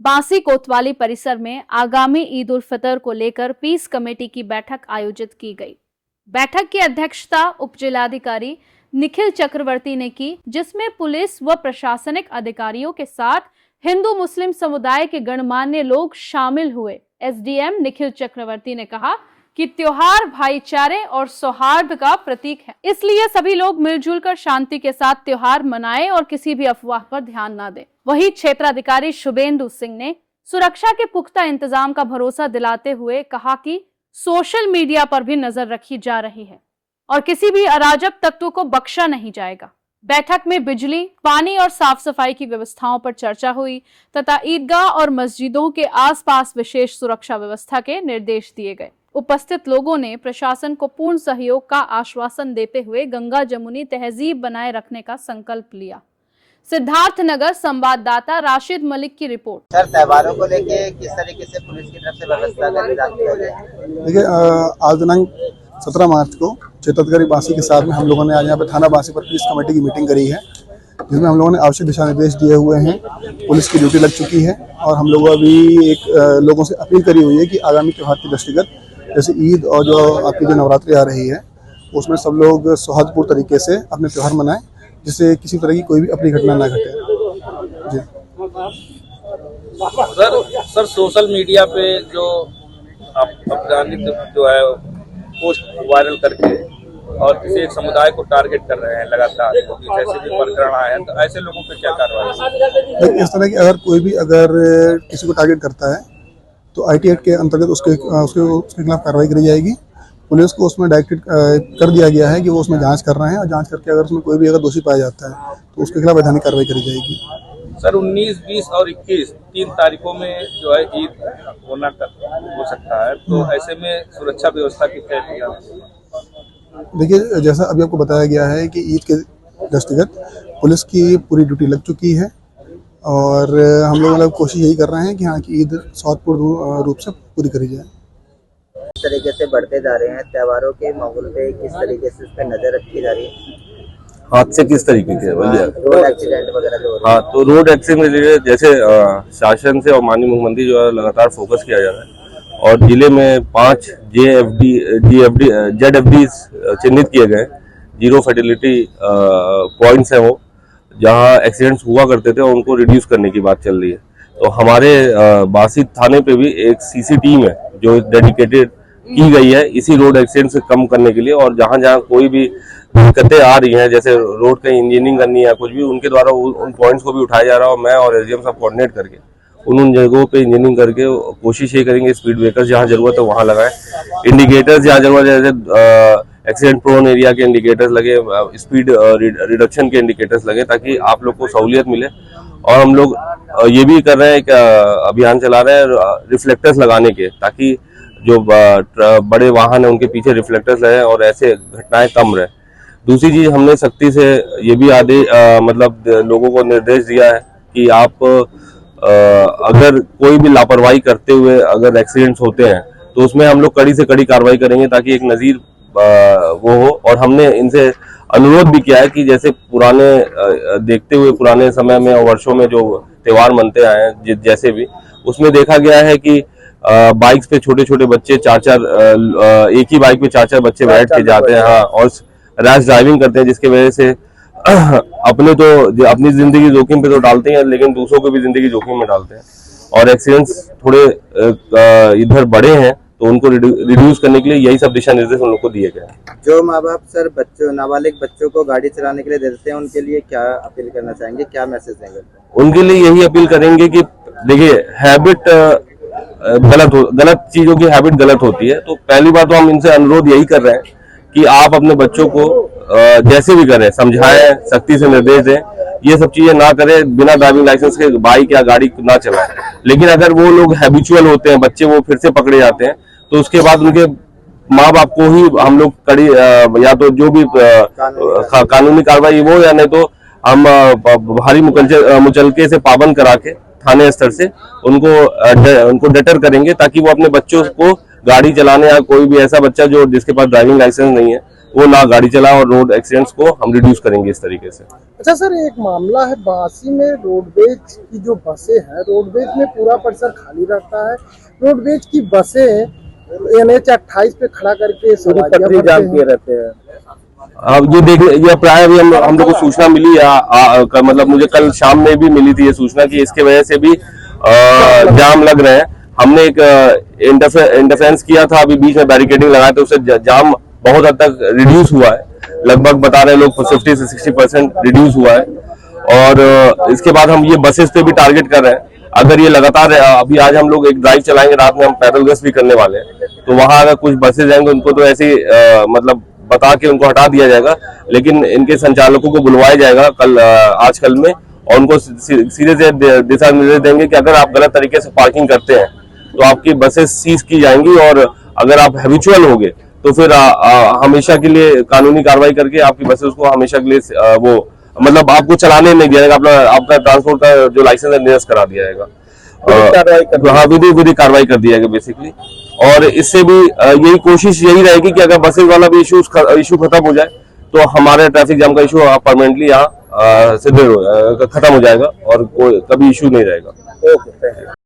बांसी कोतवाली परिसर में आगामी ईद उल फितर को लेकर पीस कमेटी की बैठक आयोजित की गई। बैठक की अध्यक्षता उप जिलाधिकारी निखिल चक्रवर्ती ने की, जिसमें पुलिस व प्रशासनिक अधिकारियों के साथ हिंदू मुस्लिम समुदाय के गणमान्य लोग शामिल हुए। एसडीएम निखिल चक्रवर्ती ने कहा कि त्योहार भाईचारे और सौहार्द का प्रतीक है, इसलिए सभी लोग मिलजुल कर शांति के साथ त्योहार मनाएं और किसी भी अफवाह पर ध्यान न दें। वहीं क्षेत्राधिकारी शुभेंदु सिंह ने सुरक्षा के पुख्ता इंतजाम का भरोसा दिलाते हुए कहा कि सोशल मीडिया पर भी नजर रखी जा रही है और किसी भी अराजक तत्व को बख्शा नहीं जाएगा। बैठक में बिजली, पानी और साफ सफाई की व्यवस्थाओं पर चर्चा हुई तथा ईदगाह और मस्जिदों के आसपास विशेष सुरक्षा व्यवस्था के निर्देश दिए गए। उपस्थित लोगों ने प्रशासन को पूर्ण सहयोग का आश्वासन देते हुए गंगा जमुनी तहजीब बनाए रखने का संकल्प लिया। सिद्धार्थनगर संवाददाता राशिद मलिक की रिपोर्ट। सर, त्योहारों को लेके किस तरीके से पुलिस की तरफ से व्यवस्था का इंतजाम किया जाए? देखिए, आज दिनांक 17 मार्च को क्षेत्राधिकारी बांसी के साथ में हम लोगों ने आज यहाँ पे थाना बांसी पर पुलिस कमेटी की मीटिंग करी है, जिसमें हम लोगों ने आवश्यक दिशा निर्देश दिए हुए हैं। पुलिस की ड्यूटी लग चुकी है और हम लोग अभी एक लोगों से अपील करी हुई है कि आगामी त्योहार के दृष्टिगत जैसे ईद और जो आपकी जो नवरात्रि आ रही है, उसमें सब लोग सौहार्दपूर्ण तरीके से अपने त्योहार मनाएं, जिससे किसी तरह की कोई भी अपनी घटना ना घटे। जी सर, सोशल मीडिया पे जो आपराधिक जो है पोस्ट वायरल करके और किसी एक समुदाय को टारगेट कर रहे हैं लगातार, तो ऐसे भी प्रकरण आए हैं, तो ऐसे लोगों पे क्या कार्रवाई? इस तरह की अगर कोई भी किसी को टारगेट करता है तो IT एक्ट के अंतर्गत उसके खिलाफ कार्रवाई करी जाएगी। पुलिस को उसमें डायरेक्टेड कर दिया गया है कि वो उसमें जांच कर रहे हैं और जांच करके अगर उसमें कोई भी अगर दोषी पाया जाता है तो उसके खिलाफ वैधानिक कार्रवाई करी जाएगी। सर, 19, 20 और 21 3 तारीखों में जो है ईद हो सकता है, तो ऐसे में सुरक्षा व्यवस्था की क्या? देखिए, जैसा अभी आपको बताया गया है कि ईद के दृष्टिगत पुलिस की पूरी ड्यूटी लग चुकी है और हम लोग कोशिश यही कर रहे हैं कि हाँ की ईद सौहार्दपूर्ण रूप से पूरी करी जाए। किस तरीके से बढ़ते जा रहे हैं त्योहारों के माहौल पे, किस तरीके से इस पर नजर रखी जा रही है? हादसे किस तरीके के भैया? रोड एक्सीडेंट वगैरह जो हो रहे हैं। हाँ, तो रोड एक्सीडेंट जैसे शासन से और माननीय मुख्यमंत्री जो है लगातार फोकस किया जा रहा है और जिले में 5 ZFD चिन्हित किए गए, 0 फैटिलिटी पॉइंट्स हैं वो, जहाँ एक्सीडेंट्स हुआ करते थे और उनको रिड्यूस करने की बात चल रही है। तो हमारे बांसी थाने पे भी एक CC टीम है जो डेडिकेटेड की गई है इसी रोड एक्सीडेंट से कम करने के लिए, और जहाँ जहाँ कोई भी दिक्कतें आ रही हैं, जैसे रोड का इंजीनियरिंग करनी है कुछ भी, उनके द्वारा उन पॉइंट्स को भी उठाया जा रहा है। मैं और SDM साहब कोऑर्डिनेट करके उन जगहों पे इंजीनियरिंग करके कोशिश ये करेंगे स्पीड ब्रेकर्स जहाँ जरूरत है वहाँ लगाएं, इंडिकेटर्स जहाँ जरूरत है जैसे एक्सीडेंट प्रोन एरिया के इंडिकेटर्स लगे, स्पीड रिडक्शन के इंडिकेटर्स लगे, ताकि आप लोग को सहूलियत मिले। और हम लोग ये भी कर रहे हैं कि अभियान चला रहे हैं रिफ्लेक्टर्स लगाने के, ताकि जो बड़े वाहन है उनके पीछे रिफ्लेक्टर्स लगे और ऐसे घटनाएं कम रहे। दूसरी चीज, हमने सख्ती से ये भी मतलब लोगों को निर्देश दिया है कि आप अगर कोई भी लापरवाही करते हुए अगर एक्सीडेंट्स होते हैं तो उसमें हम लोग कड़ी से कड़ी कार्रवाई करेंगे, ताकि एक नजीर वो हो। और हमने इनसे अनुरोध भी किया है कि जैसे देखते हुए पुराने समय में और वर्षों में जो त्योहार मनते आए हैं, जैसे भी उसमें देखा गया है कि बाइक्स पे छोटे छोटे बच्चे एक ही बाइक पे 4 बच्चे बैठ के जाते हैं, हाँ, और रैश ड्राइविंग करते हैं, जिसकी वजह से अपनी जिंदगी जोखिम पे तो डालते हैं, लेकिन दूसरों को भी जिंदगी जोखिम में डालते हैं। और एक्सीडेंट्स थोड़े इधर बढ़े हैं, तो उनको रिड्यूस करने के लिए यही सब दिशा निर्देश उन लोग को दिए गए हैं। जो माँ बाप सर नाबालिग बच्चों को गाड़ी चलाने के लिए देते हैं, उनके लिए क्या अपील करना चाहेंगे, क्या मैसेज देंगे? उनके लिए यही अपील करेंगे कि देखिए, हैबिट गलत चीजों की हैबिट गलत होती है। तो पहली बात तो हम इनसे अनुरोध यही कर रहे हैं कि आप अपने बच्चों को जैसे भी करें, समझाएं, सख्ती से निर्देश दें, ये सब चीजें ना करें, बिना ड्राइविंग लाइसेंस के बाइक या गाड़ी ना चलाएं। लेकिन अगर वो लोग हैबिचुअल होते हैं, बच्चे वो फिर से पकड़े जाते हैं, तो उसके बाद उनके माँ बाप को ही हम लोग कड़ी या तो जो भी कानूनी कार्रवाई वो, या नहीं तो हम भारी मुचलके से पाबंद करा के थाने स्तर से उनको डेटर करेंगे, ताकि वो अपने बच्चों को गाड़ी चलाने, या कोई भी ऐसा बच्चा जिसके पास ड्राइविंग लाइसेंस नहीं है वो ना गाड़ी चलाए और रोड एक्सीडेंट्स को हम रिड्यूस करेंगे इस तरीके से। अच्छा सर, एक मामला है बासी में रोडवेज की जो बसें हैं, रोडवेज में पूरा परिसर खाली रहता है। रोडवेज की बसें NH 28 पे खड़ा करके सवारियां जाम किए रहते हैं। अब ये प्राय अभी हम लोग को सूचना मिली मतलब मुझे कल शाम में भी मिली थी ये सूचना कि इसके वजह से भी जाम लग रहे हैं। हमने एक इंटरफेरेंस किया था, अभी बीच में बैरिकेडिंग लगाए थे, उससे जाम बहुत हद तक रिड्यूस हुआ है। लगभग बता रहे लोग 50 से 60% रिड्यूस हुआ है। और इसके बाद हम ये बसेस पे भी टारगेट कर रहे हैं। अगर ये लगातार, अभी आज हम लोग एक ड्राइव चलाएंगे, रात में हम पैदल गश्त भी करने वाले हैं, तो वहां अगर कुछ बसेस जाएंगे उनको तो ऐसे मतलब बता के उनको हटा दिया जाएगा, लेकिन इनके संचालकों को बुलवाया जाएगा आज कल में, और उनको सीधे से दिशा निर्देश देंगे कि अगर आप गलत तरीके से पार्किंग करते हैं तो आपकी बसेस सीज की जाएंगी, और अगर आप हैबिचुअल होगे तो फिर हमेशा के लिए कानूनी कार्रवाई करके आपकी बसेस को हमेशा के लिए वो मतलब आपको चलाने नहीं दिया जाएगा, आपका ट्रांसपोर्ट का जो लाइसेंस है निरस्त करा दिया जाएगा। हाँ, विधि कार्रवाई कर दिया जाएगा बेसिकली। और इससे भी यही कोशिश यही रहेगी कि अगर बसेस वाला भी इशू खत्म हो जाए तो हमारे ट्रैफिक जाम का इशू परमानेंटली यहाँ खत्म हो जाएगा और कोई कभी इशू नहीं रहेगा। Okay, thank you.